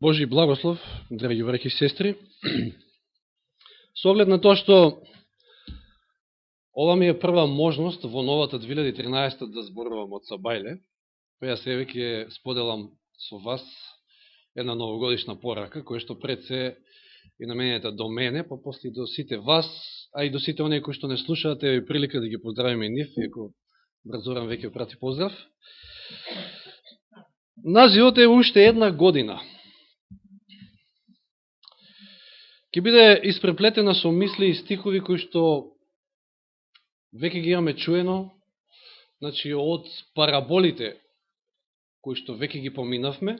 Божи благослов, драги браќи и сестри. Со оглед на тоа што ова ми е прва можност во новата 2013 да зборувам од Сабајле, па јас еве ќе споделам со вас една новогодишна порака, која што пред се и наменета до мене, па после до сите вас, а и до сите оние кои што не слушаат, е прилика да ги поздравиме и нив, иако брат Зоран веќе прати поздрав. Називот е уште една година. Ќе биде испреплетена со мисли и стихови кои што веќе ги имаме чуено, значи од параболите кои што веќе ги поминавме,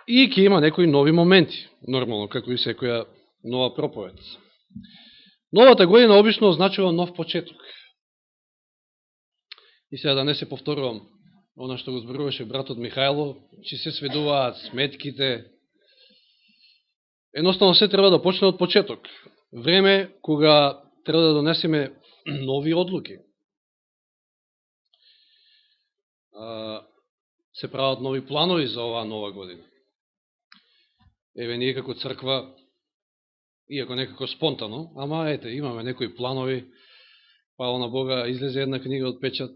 и ќе има некои нови моменти, нормално, како и секоја нова проповед. Новата година обично означува нов почеток. И сега да не се повторувам она што го зборуваше братот Михајло, че се сведуваат сметките. Едноставно се треба да почне од почеток. Време кога треба да донесеме нови одлуки. Се прават нови планови за оваа нова година. Еве ние како црква, иако некако спонтано, ама ете, имаме некои планови, пало на Бога, излезе една книга од печат,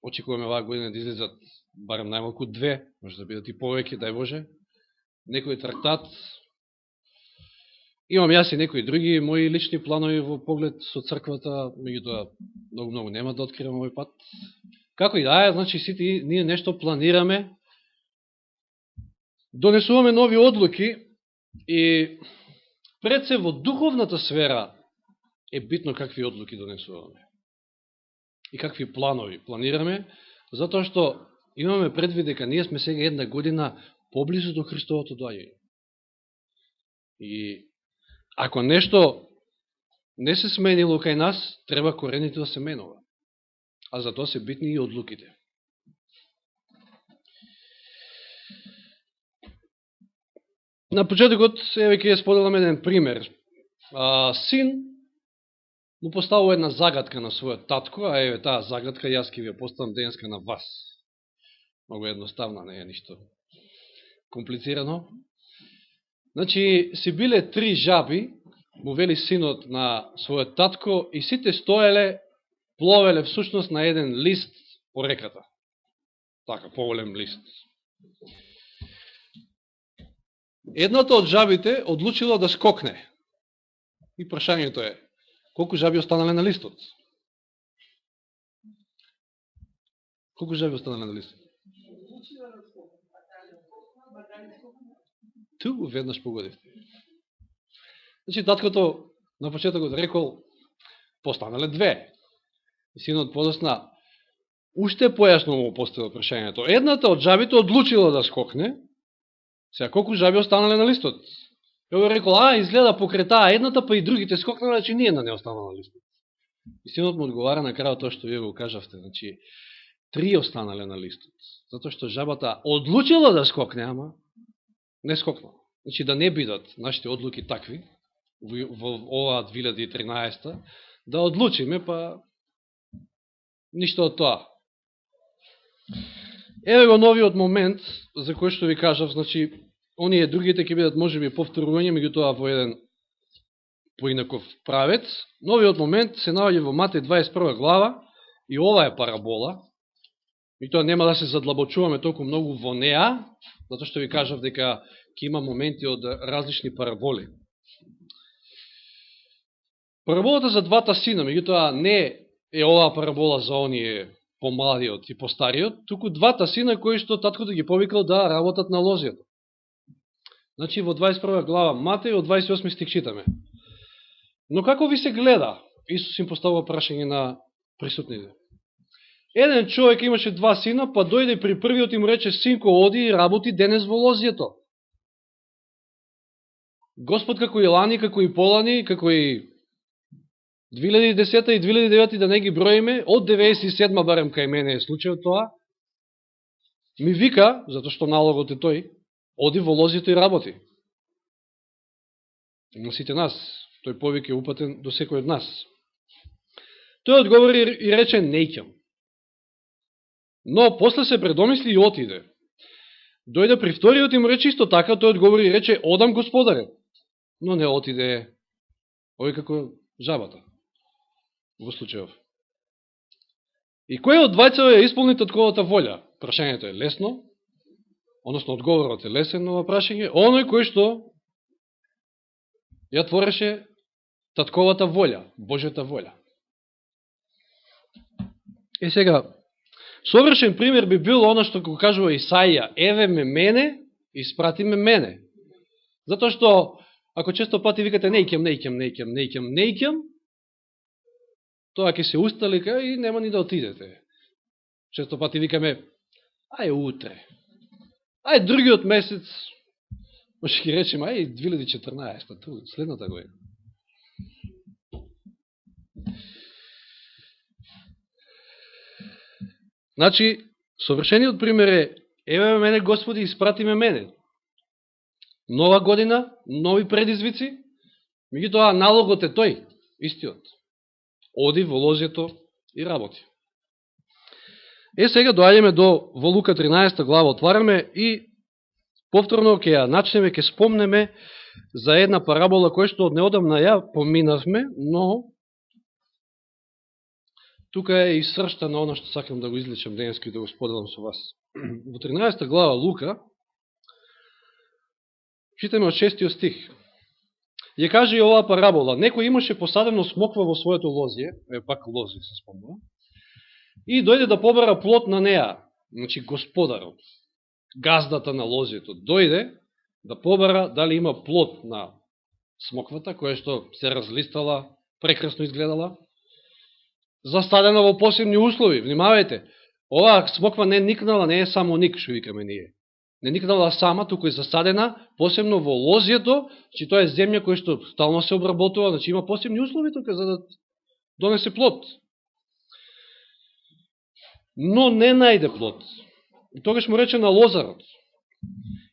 очекуваме оваа година да излезат барем најмалку 2, може да бидат и повеќе, дај Боже, некој трактат. Имам јас и некои други мои лични планови во поглед со црквата, меѓутоа многу нема да откривам овој пат. Како и да е, значи сите ние нешто планираме, донесуваме нови одлуки и пред се во духовната сфера е битно какви одлуки донесуваме и какви планови планираме, затоа што имаме предвид дека ние сме сега една година поблизо до Христовото доаѓање. И ако нешто не се сменило кај нас, треба корените да се менува. А за тоа се битни и одлуките. На почетокот, еве ќе споделам еден пример. Син му поставува една загадка на својот татко, а еве таа загадка јас ќе ви ја поставам денеска на вас. Много едноставна, не е ништо комплицирано. Значи, си биле 3 жаби, му вели синот на својот татко, и сите стоеле, пловеле всушност на еден лист по реката. Така, поголем лист. Едната од жабите одлучила да скокне. И прашањето е, колку жаби останале на листот? Колку жаби останале на листот? Ту, веднаш погодивте. Значи, таткото на почетокот рекол, постанале 2. И синот подосна, уште појасно му поставил прашањето. Едната од жабите одлучила да скокне, сега колку жаби останале на листот? И го рекол, изгледа покрај таа едната, па и другите скокнале, значи ни една не останала на листот. И синот му одговара на крајот тоа што вие го кажавте, значи 3 останале на листот. Затоа што жабата одлучила да скокне, ама не скокнала. Значи да не бидат нашите одлуки такви, во оваа 2013, да одлучиме, па ништо од тоа. Еве го новиот момент, за кој што ви кажав, значи, оние другите ќе бидат можеби повторување, меѓутоа во еден поинаков правец. Новиот момент се наоѓа во Матеј 21 глава, и ова е парабола, и тоа нема да се задлабочуваме толку многу во неа, затоа што ви кажав дека ќе има моменти од различни параболи. Параболата за двата сина, меѓутоа не е оваа парабола за оние помладиот и постариот, туку двата сина кои што таткото ги повикал да работат на лозјето. Значи во 21 глава Матеј, од 28 стих читаме. Но како ви се гледа? Исус им поставува прашање на присутните. Еден човек имаше 2 сина, па дојде при првиот и му рече, синко, оди и работи денес во лозјето. Господ како и лани, како и полани, како и 2010 и 2009 да не ги броиме, од 97 барем кај мене е случајот тоа, ми вика, затоа што налогот е тој, оди во лозјето и работи. На сите нас, тој повик е упатен до секој од нас. Тој одговори и рече, неќам. Но после се предомисли и отиде. Дојде при вториот и му рече исто така, тој одговори и рече, одам господаре. Но не отиде, ој како жабата, во случајов. И кој од двајцава ја исполни татковата волја? Прашањето е лесно, односно одговорот е лесен на ова прашање. Оној кој што ја твореше татковата волја, Божјата волја. И сега, совршен пример би бил оно што го кажува Исаија, еве ме мене, испрати ме мене. Затоа што, ако често пати викате неикем, тоа ќе се усталика и нема ни да отидете. Често пати викаме, ај утре, ај другиот месец, може ќе речем, ај 2014, следната година. Значи, совршениот пример е, еве мене Господи, испрати ме мене. Нова година, нови предизвици, меѓутоа налогот е тој, истиот. Оди во лозјето и работи. Сега доаѓаме во Лука 13 глава, отвараме и повторно ќе ја начнеме, ќе спомнеме за една парабола која што од неодамна ја поминавме, но тука е и сршта на оно што сакам да го изличам денеска и да го споделам со вас. Во 13 глава Лука, читаме од 6 стих. Ја каже и оваа парабола. Некој имаше посадено смоква во своето лозје, пак лози се спомнува, и дојде да побара плод на неа, значи господарот, газдата на лозјето, дојде да побара дали има плод на смоквата, која што се разлистала, прекрасно изгледала, засадена во посебни услови. Внимавајте, оваа смоква не никнала, не е само ник, што викаме ние. Не никнала сама, туку е засадена, посебно во лозјето, че тоа е земја која што стално се обработува, значи има посебни услови тука за да донесе плод. Но не најде плод. И тогаш му рече на лозарот,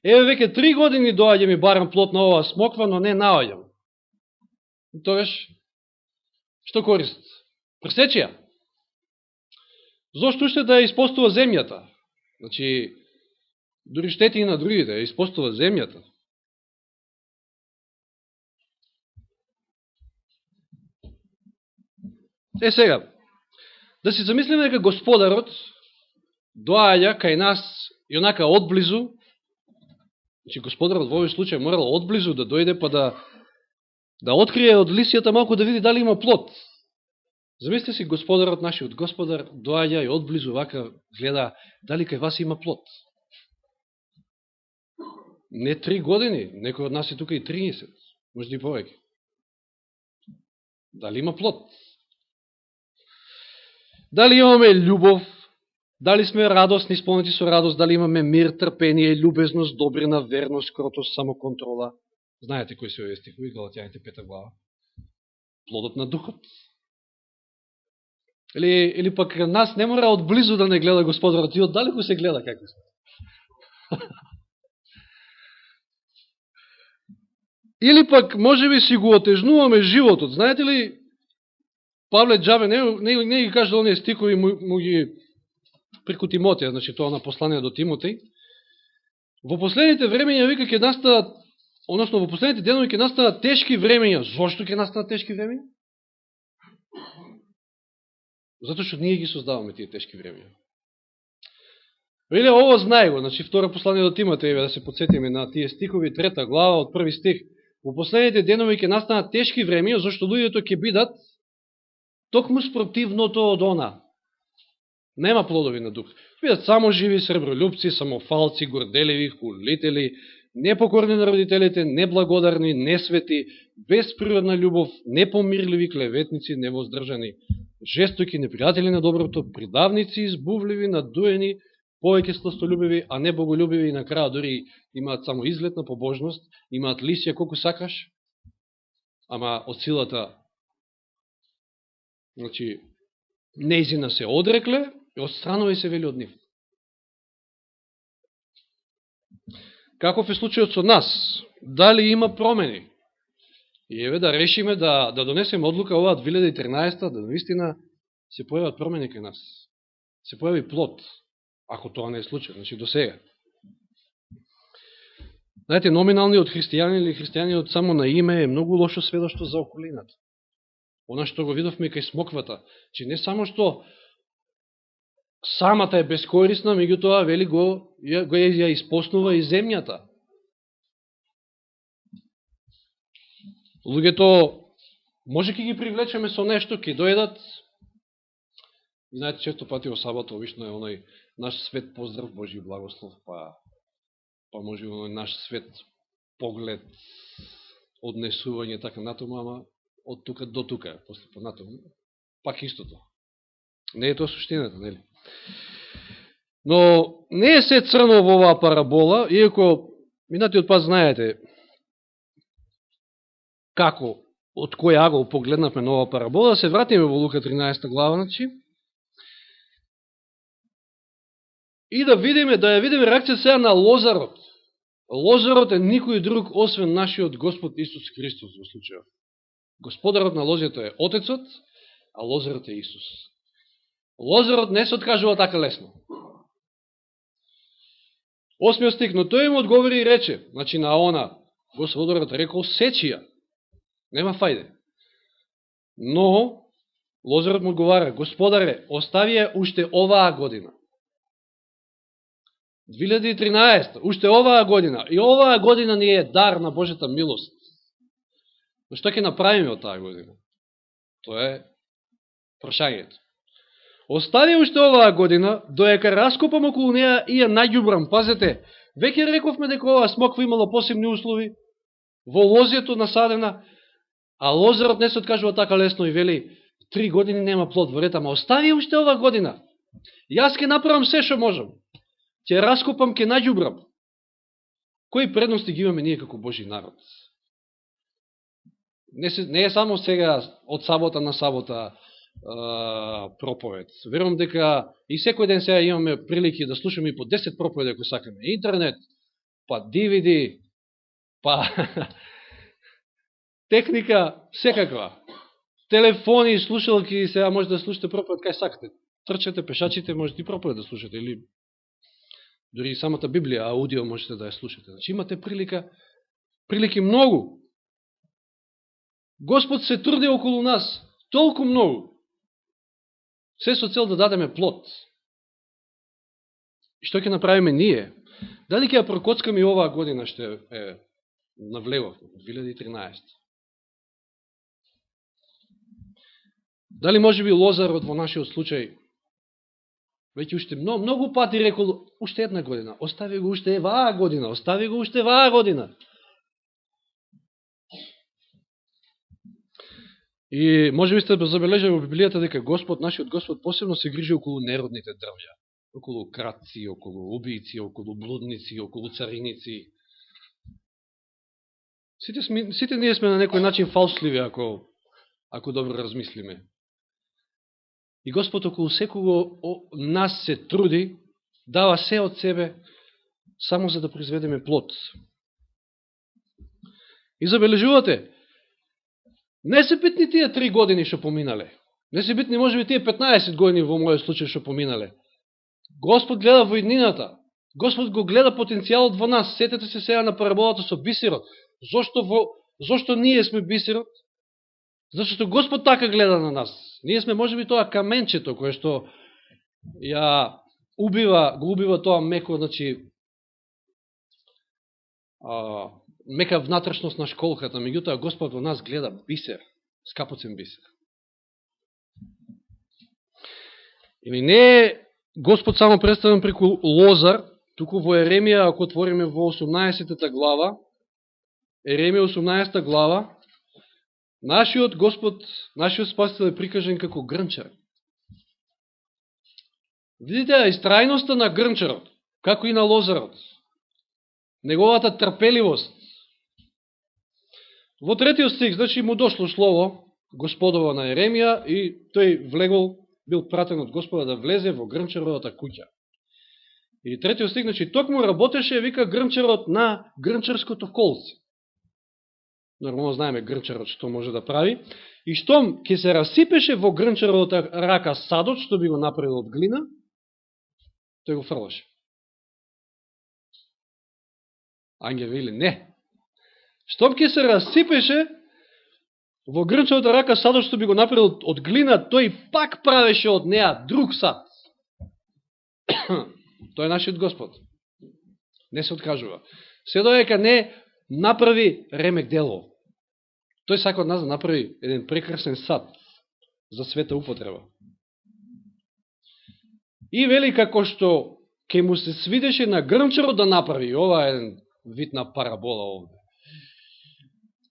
еве веќе 3 години доаѓам и барам плод на оваа смоква, но не наоѓам. И тогаш, што корист? Пресечи ја. Зошто уште да ја испостува земјата? Значи, дури штети и на другите, ја испостува земјата. Сега, да си замислиме дека Господарот доаѓа кај нас и онака одблизу, значи Господарот во овој случај морал одблизу да дојде па да открие од лисијата малку да види дали има плод. Замислите си Господарот, нашиот Господар, доаѓа и одблизу вака гледа дали кај вас има плод. Не 3 години, некој од нас е тука и 30, може и повеќе. Дали има плод? Дали имаме љубов, дали сме радосни, исполнети со радост, дали имаме мир, трпение, љубезност, добрина, верност, кротост, самоконтрола. Знаете кои се овие стихови, Галатјаните 5 глава. Плодот на духот. Или пак нас не мора одблизу да не гледа Господарот, и оддалеку се гледа какви сме. Или пак, може би си го отежнуваме животот. Знаете ли, Павле Джабе не ги кажа оние стихови, му ги преку Тимотија, значи тоа на послание до Тимотеј. Во последните времења, вика, ќе настанат, односно во последните денови ќе настанат тешки времења. Зошто ќе настанат тешки времења? Зато што ние ги создаваме тие тешки времења. Или ово знае го, значи второ послание до Тимотеј, да се подсетиме на тие стихови, 3 глава од 1 стих. Во последните денови ќе настанат тешки времења, зашто луѓето ќе бидат токму спротивното од она. Нема плодови на дух. Бидат само живи, сребролюбци, самофалци, горделиви, хулители, непокорни на родителите, неблагодарни, несвети, без природна љубов, непомирливи, клеветници, невоздржани, жестоки, непријатели на доброто, придавници, избувливи, надуени, повеќе сластолюбиви, а не боголюбиви, и на краја дори имаат само изглед на побожност, имаат лисија колку сакаш, ама од силата, значи, неизина се одрекле и отстранувај се вели од нив. Каков е случајот со нас? Дали има промени? И еве да решиме да донесеме одлука оваа 2013, да наистина се појават промени кај нас. Се појави плод. ако тоа не е случај, значи до сега. Знаете, номиналниот христијанин или христијаниот само на име е многу лошо сведоштво за околината. Она што го видовме кај смоквата, че не само што самата е бескорисна, меѓутоа вели го ја испоснува и земјата. Луѓето може ќе ги привлечеме со нешто, ќе дојдат. И знаете, често пати во сабота обично е оној наш свет поздрав, Божи благослов, па може оној наш свет поглед, однесување, така натаму, ама од тука до тука, после понатаму, пак истото. Не е тоа суштината, нели? Но не е се црно во оваа парабола, иако минатиот пат знаете како, од кој агол погледнавме на оваа парабола, се вратиме во Лука 13 глава, значи, и да ја видиме реакција сега на Лозарот. Лозарот е никој друг, освен нашиот Господ Исус Христос во случајот. Господарот на лозето е Отецот, а Лозарот е Исус. Лозарот не се откажува така лесно. 8 стих, но тој им одговори и рече, значи на она, Господарот рекол, сечи ја, нема фајде. Но, Лозарот му одговара, Господаре, остави ја уште оваа година. 2013, уште оваа година. И оваа година ни е дар на Божјата милост. Но што ќе направиме од таа година? Тоа е прашањето. Остави уште оваа година, доека раскопам околу неја и ја наѓубрам. Пазете, веќе рековме дека оваа смоква имала посебни услови, во лозјето насадена, а Лозарот не се откажува така лесно и вели, 3 години нема плод во ред, ама остави уште оваа година. Јас ќе направам се што можам. Ќе раскопам, ќе наѓубрам. Кои предности ги имаме ние како Божи народ? Не е само сега од сабота на сабота проповед. Верувам дека и секој ден сега имаме прилики да слушаме и по 10 проповеди ако сакаме. Интернет, па DVD, па техника секаква. Телефони, слушалки, сега може да слушате проповед кај сакате. Трчате, пешачите, можете и проповед да слушате или дори и самата Библија, аудио можете да ја слушате. Значи имате прилики многу. Господ се труди околу нас, толку многу. Се со цел да дадеме плод. И што ќе направиме ние? Дали ќе ја прокоцкаме и оваа година што е навлеговме, 2013? Дали може би Лозарот во нашиот случај веќе уште многу пати рекол, уште една година, остави го уште ваа година, остави го уште ваа година. И може би сте забележали во Библијата дека Господ, нашиот Господ, посебно се грижи околу неродните дрвја. Околу кратци, околу убијци, околу блудници, околу цариници. Сите ние сме на некој начин фалшливи, ако добро размислиме. И Господ околу секого нас се труди, дава се од себе, само за да произведеме плод. И забележувате, не се битни тие 3 години што поминале. Не се битни може би тие 15 години во мојот случај што поминале. Господ гледа во иднината. Господ го гледа потенцијалот во нас. Сетете се сега на параболата со бисерот. Зошто ние сме бисерот? Зашто Господ така гледа на нас. Ние сме можеби тоа каменчето кое што го убива тоа меко, значи мека внатрешност на школката, меѓутоа Господ во нас гледа бисер, скапоцен бисер. Или не е Господ само представен преку Лозар, туку во Еремија, ако отвориме во 18 глава, Еремија 18 глава, нашиот Господ, нашиот Спасител е прикажен како грнчар. Видите истрајноста на грнчарот, како и на Лозарот, неговата трпеливост. Во 3 стих, значи му дошло слово Господово на Еремија и тој влегол, бил пратен од Господа да влезе во грнчаровата куќа. И 3 стих, значи токму работеше, вика, грнчарот на грнчарското колце. Нормално знаеме грнчарот што може да прави. И штом ќе се расипеше во грнчаровата рака садот, што би го направил од глина, тој го фрлаше. Ангел вели, не. Штом ќе се расипеше, во грнчевата рака садот што би го направил од глина, тој пак правеше од неа друг сад. Тој е нашиот Господ. Не се откажува. Се додека не направи ремек дело. Тој сака од нас да направи еден прекрасен сад за света употреба. И вели како што ќе му се свидеше на грнчарот да направи, ова е еден вид на парабола овде.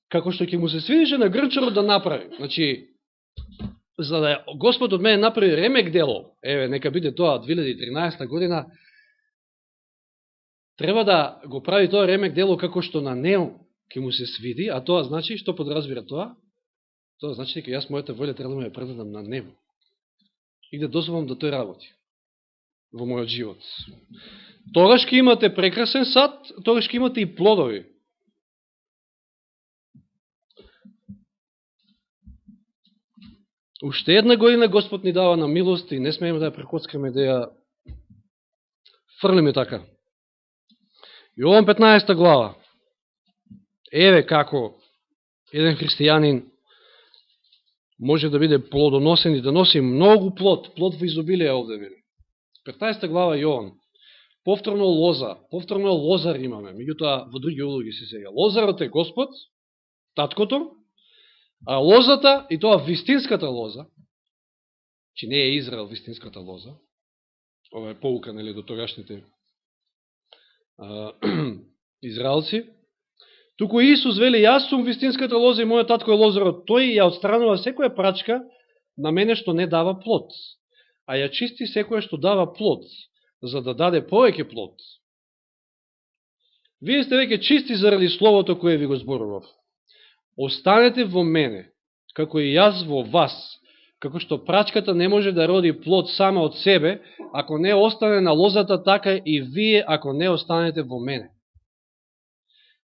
Како што ќе му се свидеше на грнчарот да направи. Значи, за да Господ од мене направи ремек дело, еве, нека биде тоа 2013 година, треба да го прави тоа ремек дело како што на него ќе му се свиди, а тоа значи, што подразбира тоа? Тоа значи дека јас мојата волја треба да ме предадам на него. И да дозволам да тој работи во мојот живот. Тогаш ќе имате прекрасен сад, тогаш ќе имате и плодови. Уште една година Господ ни дава на милост и не смееме да ја прекоцкаме, да ја фрлиме така. Јован 15 глава. Еве како еден христијанин може да биде плодоносен и да носи многу плод, плод во изобилие овде вели. 15 глава Јован. Повторно Лозар имаме, меѓутоа во други улоги се сега. Лозарот е Господ, таткото, а лозата, и тоа вистинската лоза, че не е Израел вистинската лоза, ова е поука, нели, до тогашните израелци, туку Исус вели, јас сум вистинската лоза и мојот татко е лозарот, тој ја отстранува секоја прачка на мене што не дава плод, а ја чисти секоја што дава плод, за да даде повеќе плод. Вие сте веќе чисти заради словото кое ви го зборував. Останете во мене, како и јас во вас, како што прачката не може да роди плод сама од себе, ако не остане на лозата, така и вие, ако не останете во мене.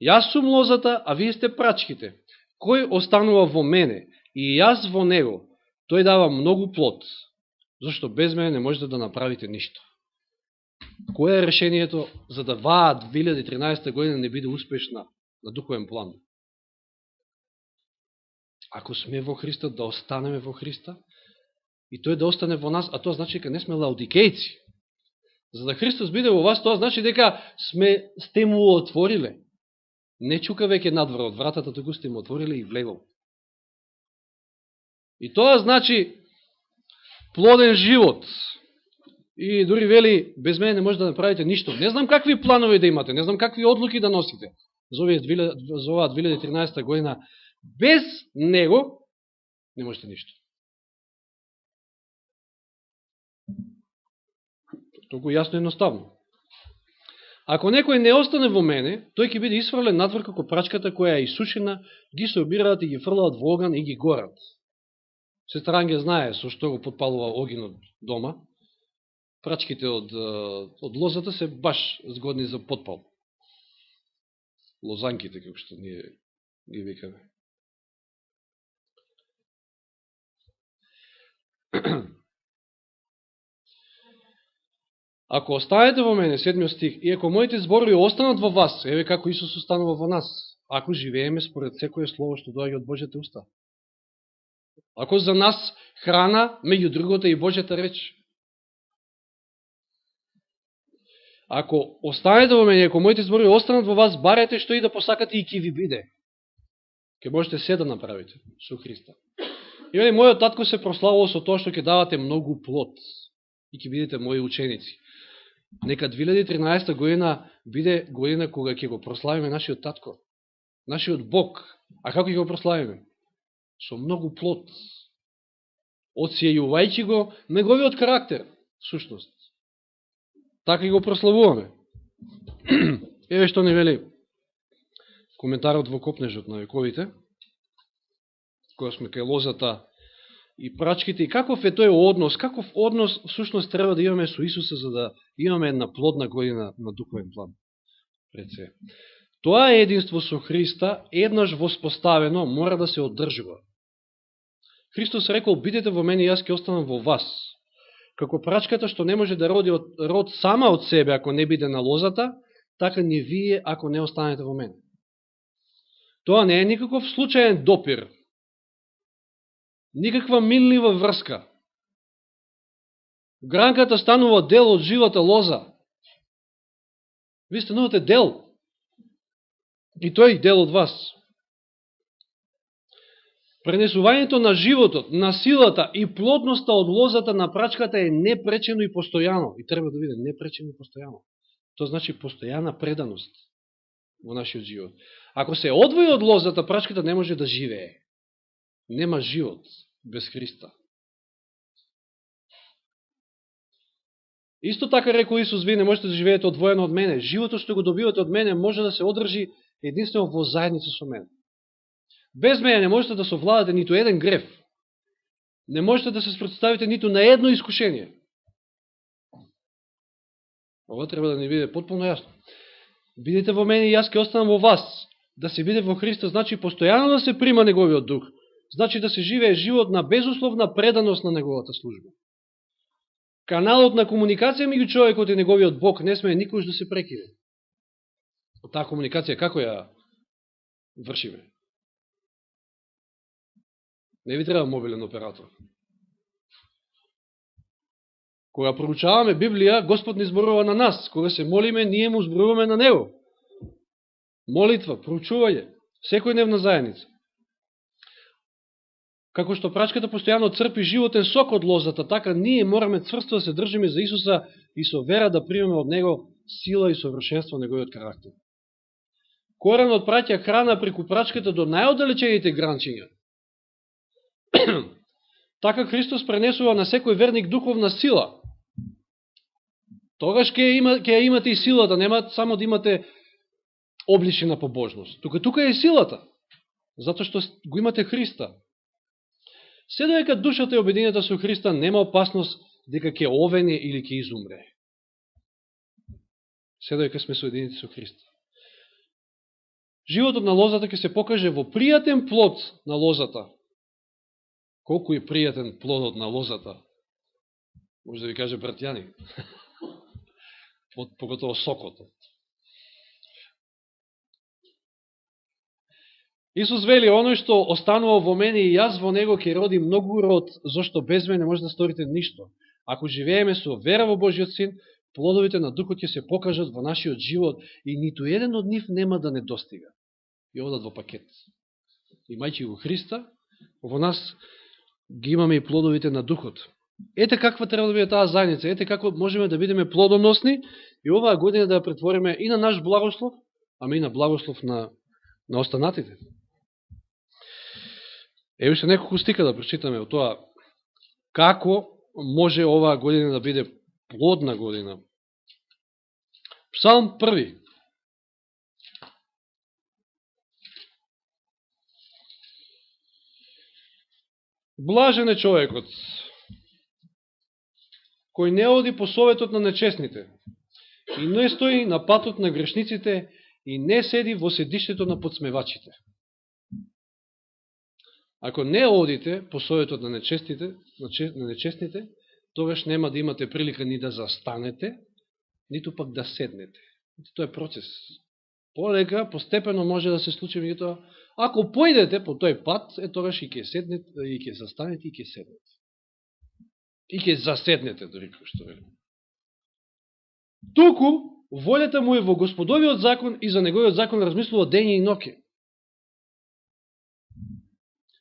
Јас сум лозата, а вие сте прачките. Кој останува во мене и јас во него, тој дава многу плод, зашто без мене не можете да направите ништо. Кое е решението за да ваа 2013 година не биде успешна на духовен план? Ако сме во Христа, да останеме во Христа и тој да остане во нас, а тоа значи дека не сме лаодикејци. За да Христос биде во вас, тоа значи дека сте му отвориле. Не чука веќе надвор од вратата, туку сте му отвориле и влегол. И тоа значи плоден живот. И дури вели, без мене не може да направите ништо. Не знам какви планови да имате, не знам какви одлуки да носите за оваа 2013 година. Без него не можете ништо. Толку јасно и едноставно. Ако некој не остане во мене, тој ќе биде исфрлен надвор како прачката која е исушена, ги се обираат и ги фрлаат во оган и ги горат. Сестра Анге знае со што го подпалува огинот дома. Прачките од лозата се баш згодни за подпал. Лозанките, како што ние ги викаме. Ако останете во мене, 7 стих, и ако моите зборови останат во вас, еве како Исус останува во нас, ако живееме според секое слово што доаѓа од Божјата уста. Ако за нас храна, меѓу другото и Божјата реч. Ако останете во мене, ако моите зборови останат во вас, барете што и да посакате и ќе ви биде. Ке можете се да направите со Христа. И вели, мојот татко се прославува со тоа што ќе давате многу плод и ќе бидете мои ученици. Нека 2013 година биде година кога ќе го прославиме нашиот татко, нашиот Бог. А како ќе го прославиме? Со многу плод. Одсејувајќи го неговиот карактер, сушност. Така и го прославуваме. Еве што не вели коментарот во Копнежот на вековите, која сме кај лозата и прачките, и каков е тој однос, каков однос всушност треба да имаме со Исуса за да имаме една плодна година на духовен план. Пред се. Тоа единство со Христа, еднаш воспоставено, мора да се одржува. Христос рекол, бидете во мене и јас ќе останам во вас. Како прачката што не може да роди род сама од себе ако не биде на лозата, така ни вие ако не останете во мене. Тоа не е никаков случаен допир, никаква минлива врска. Гранката станува дел од живата лоза. Ви станувате дел. И тој дел од вас. Пренесувањето на животот, на силата и плодноста од лозата на прачката е непречено и постојано. И треба да биде непречено и постојано. Тоа значи постојана преданост во нашиот живот. Ако се одвои од лозата, прачката не може да живее. Нема живот без Христа. Исто така рекол Исус, вие не можете да живеете одвоено од мене. Животот што го добивате од мене може да се одржи единствено во заедница со мене. Без мене не можете да совладате ниту еден греф. Не можете да се спретставите ниту на едно искушение. Ова треба да ни биде потполно јасно. Бидете во мене и јас ќе останам во вас. Да се биде во Христа значи постојано да се прима Неговиот дух. Значи да се живее живот на безусловна преданост на Неговата служба. Каналот на комуникација меѓу човекот и Неговиот Бог не смее никош да се прекине. Таа комуникација како ја вршиме? Не ви треба мобилен оператор. Кога проучаваме Библија, Господ ни зборува на нас. Кога се молиме, ние му зборуваме на Него. Молитва, проучување, секојдневна заедница. Како што прачката постојано црпи животен сок од лозата, така ние мораме цврсто да се држиме за Исуса и со вера да примеме од Него сила и совршенство на Неговиот карактер. Коренот праќа храна преку прачката до најоддалечените гранчиња. Така Христос пренесува на секој верник духовна сила. Тогаш ќе имате и силата, нема само да имате обличи на побожност. Тука е силата, затоа што го имате Христа. Се додека душата е обединета со Христа, нема опасност дека ќе овене или ќе изумре. Се додека сме соединети со Христа. Животот на лозата ќе се покаже во пријатен плод на лозата. Колку е пријатен плодот на лозата? Може да ви каже брат Јани. Поготово сокото. Исус вели, оној што останува во мене и јас во него ќе роди многу род, зашто без мене не може да сторите ништо. Ако живееме со вера во Божиот Син, плодовите на Духот ќе се покажат во нашиот живот и ниту еден од нив нема да недостига. И одат во пакет. Имајќи го Христа, во нас ги имаме и плодовите на Духот. Ете каква треба да биде таа заедница, ете како можеме да бидеме плодоносни и оваа година да ја претвориме и на наш благослов, ама и на благослов на останатите. Ево уште неколку стика да прочитаме од тоа како може оваа година да биде плодна година. Псалм 1. Блажен е човекот кој не оди по советот на нечестните и не стои на патот на грешниците и не седи во седиштето на подсмевачите. Ако не одите по советот на нечестните, тогаш нема да имате прилика ни да застанете, ниту пак да седнете. Тоа е процес. Полека, постепено може да се случи меѓутоа. Ако појдете по тој пат, тогаш и ќе седнете, и ќе застанете, и ќе седнете. И ќе заседнете, дори како што велим. Туку, волјата му е во Господовиот закон и за неговиот закон размислува дење и ноќе.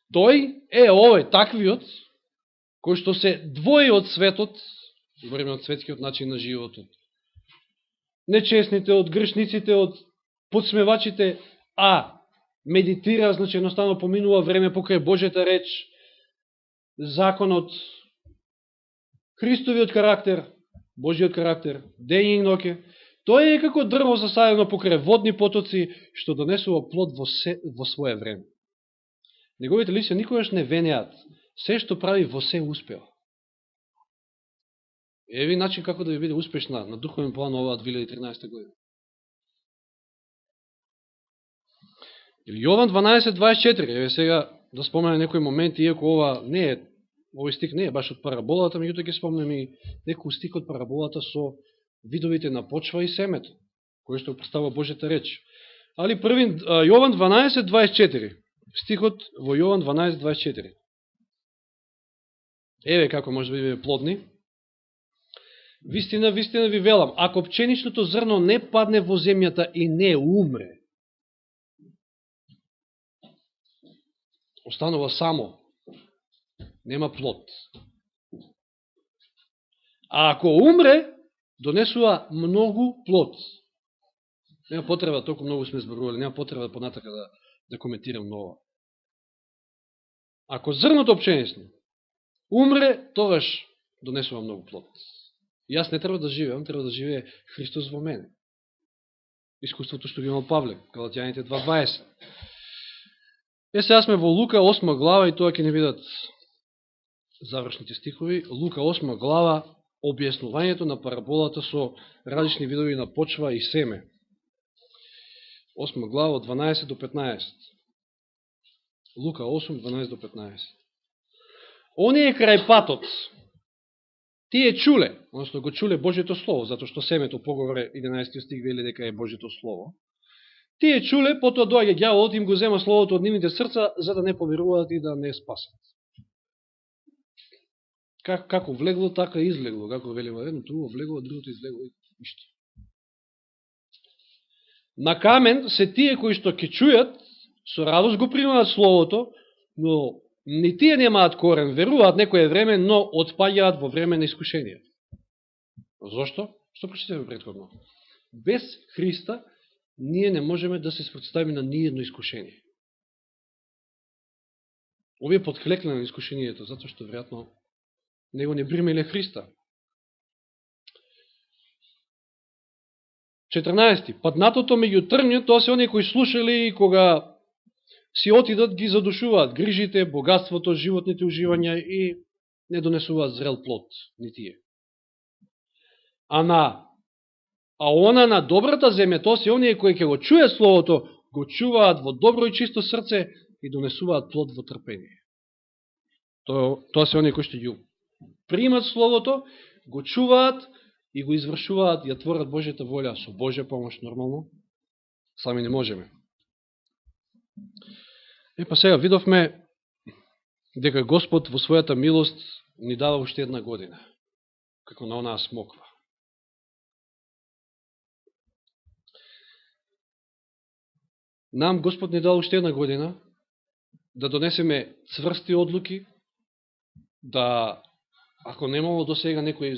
Тој е овој таквиот, кој што се двои од светот, говориме од светскиот начин на животот, нечестните, од грешниците, од подсмевачите, а медитира, значи едноставно поминува време покрај Божјата реч, законот, Христовиот карактер, Божиот карактер, дење и ноќе. Тој е како дрво засадено покрај водни потоци, што донесува плод во свое време. Неговите листја никогаш не венеат. Се што прави во се успеа. Еви начин како да ви биде успешна на духовен план оваа 2013 година. Или Јован 12:24, еве сега да спомене некој момент, иако ова не е овој стих не е баш од параболата, меѓуто ќе спомнем и некој стих од параболата со видовите на почва и семето, кој што представува Божјата реч. Али први Јован 12:24, стихот во Јован 12:24. Еве како може да бидеме плодни. Вистина, вистина ви велам, ако пченичното зрно не падне во земјата и не умре, останува само, нема плод. А ако умре, донесува многу плод. Нема потреба, толку многу сме зборували, нема потреба понатака да коментирам нова. Ако зрното пченично умре, тогаш донесува многу плод. И јас не треба да живеам, треба да живее Христос во мене. Искуството што ги имал Павле, Галатјаните 2:20. Сега сме во Лука 8 глава и тоа ќе не видат завршните стихови. Лука 8 глава, објаснувањето на параболата со различни видови на почва и семе. 8 глава од 12 до 15. Лука 8, 12 до 15. Оние крај патот, тие чуле, односно го чуле Божјето Слово, затоа што семето поговоре 11 стих вели дека е Божјето Слово. Тие чуле, потоа доаѓа ѓаволот, им го зема Словото од нивните срца, за да не поверуваат и да не спасат. Како влегло, така излегло. Како велима едното, влегло, другото излегло и ништо. На камен се тие кои што ќе чујат, со радост го примаат Словото, но ни тие немаат корен, веруваат некое време, но отпаѓаат во време на искушение. Зошто? Што прочитаме претходно? Без Христа ние не можеме да се спротставиме на ниедно искушение. Овие подклекнале на искушението, затоа што веројатно него не примеле Христа. 14. Паднатото меѓу трњот, тоа се оние кои слушали и кога си отидат ги задушуваат грижите, богатството, животните уживања и не донесуваат зрел плод, ни тие. А она на добрата земја, тоа се оние кои ќе го чуе Словото, го чуваат во добро и чисто срце и донесуваат плод во трпение. Тоа се оние кои што ги примат Словото, го чуваат и го извршуваат, ја творат Божјата волја со Божја помош, нормално. Сами не можеме. Па сега видовме дека Господ во својата милост ни дава уште една година, како на онаа смоква. Нам Господ ни дава уште една година да донесеме цврсти одлуки, да, ако немало до сега некои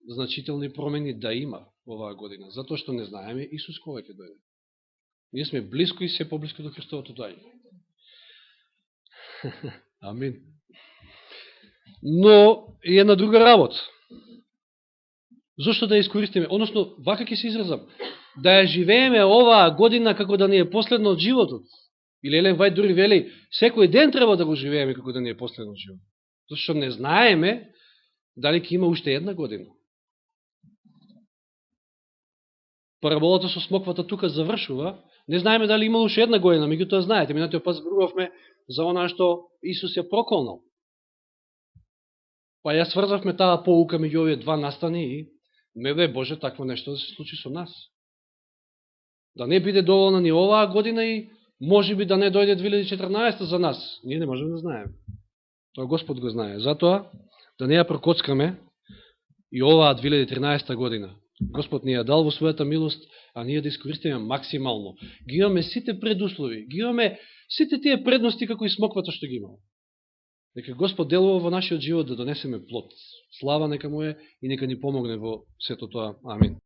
значителни промени, да има оваа година, затоа што не знаеме Исус кога ќе дојде. Ние сме близко и се поблиско до Христовото доаѓање. Амин. Но и една друга работа. Зошто да ја искористиме? Односно, вака ќе се изразам. Да ја живееме оваа година како да ни е последно од животот. Или Елен Вајд дури вели, секој ден треба да го живееме како да ни е последно од животот. Зашто не знаеме дали ќе има уште една година. Параболата со смоквата тука завршува. Не знаеме дали има уште една година, меѓутоа знаете, минатиот пат зборувавме за она што Исус ја проколнал. Па ја сврзавме таа поука меѓу овие два настани и не дај Боже такво нешто да се случи со нас. Да не биде доволна ни оваа година и може би да не дојде 2014 за нас. Ние не можеме да знаеме. Тоа Господ го знае. Затоа да не ја прокоцкаме и оваа 2013 година. Господ ни ја дал во својата милост, а ние да искористиме максимално. Ги имаме сите предуслови, ги имаме сите тие предности како и смоквата што ги имаме. Нека Господ делува во нашиот живот да донесеме плод. Слава нека му е и нека ни помогне во сето тоа. Амин.